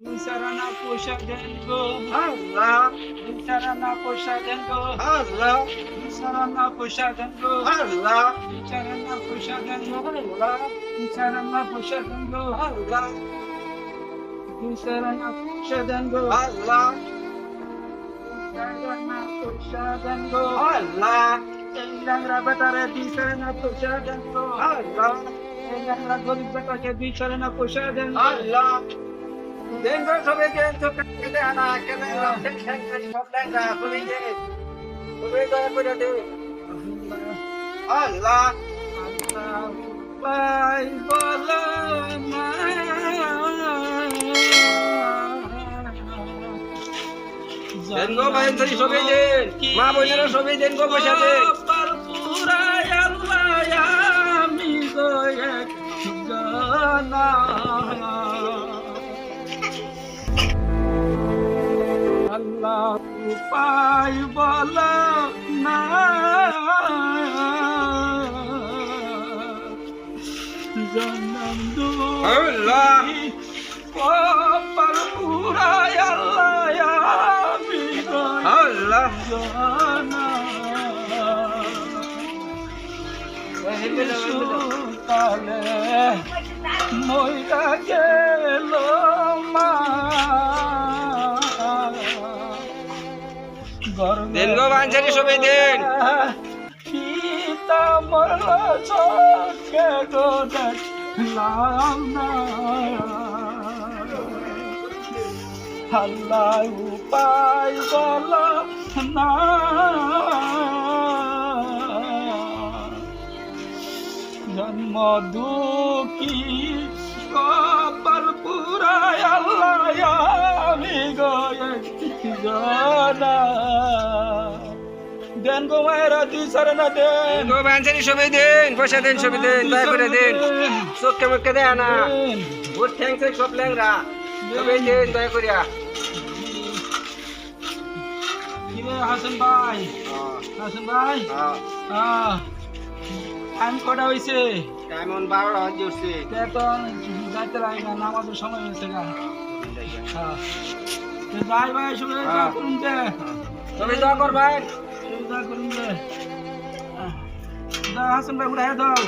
Sarana pusha dengo, Allah, sarana pusha dengo, Allah, sarana pusha dengo, Allah, sarana pusha dengo, Allah, sarana pusha dengo, Allah, sarana pusha dengo, Allah, sarana pusha dengo, Allah, Engang rabatare di sarana pusha dengo, Allah, engang ragolik batake di sarana pusha dengo, Allah. Dengo সবে দেন তো কেটে আনা কেটে রাখেন খেন সব লেঙ্গা সবে দেন সবে দয়া করে দে আল্লাহ Pai bola dengo ভাই ধরি সবে দেন মা বোনেরা সবে দেন গো পয়সা দেন Perpurai Allah আমি goyek jana Allah upai bola na jangan dulu আল্লাহ perpurai Allah ya আমি goyek আল্লাহ jana সুতালে মইরা গেল মা দেন গো বাঞ্ছারি সবে দেন পিতা মরল চোখে গো দেখলাম না আল্লাহ উপায় বল না জন্ম দুঃখী কপাল পুরায় আল্লাহ আমি গনা দেন গো মায়েরা দুই সারানা দেন গো বাঞ্ছারি সবে দেন পয়সা দেন সবে দেন দয়া করে দেন চোখে মুখে দেয় না ভোট ঠ্যাং থেকে সব ল্যাংরা সবে দেন দয়া করিয়া কিরে হাসান ভাই টাইম কটা হয়েছে কেমন 12টা বাজে উঠছে তো যাইতে লাগে না নামাজের সময় হয়েছে গা যাই ভাই শুনে করুন দে সবে দোয়া করবেন করুন দে হাসান ভাই উড়াই দাও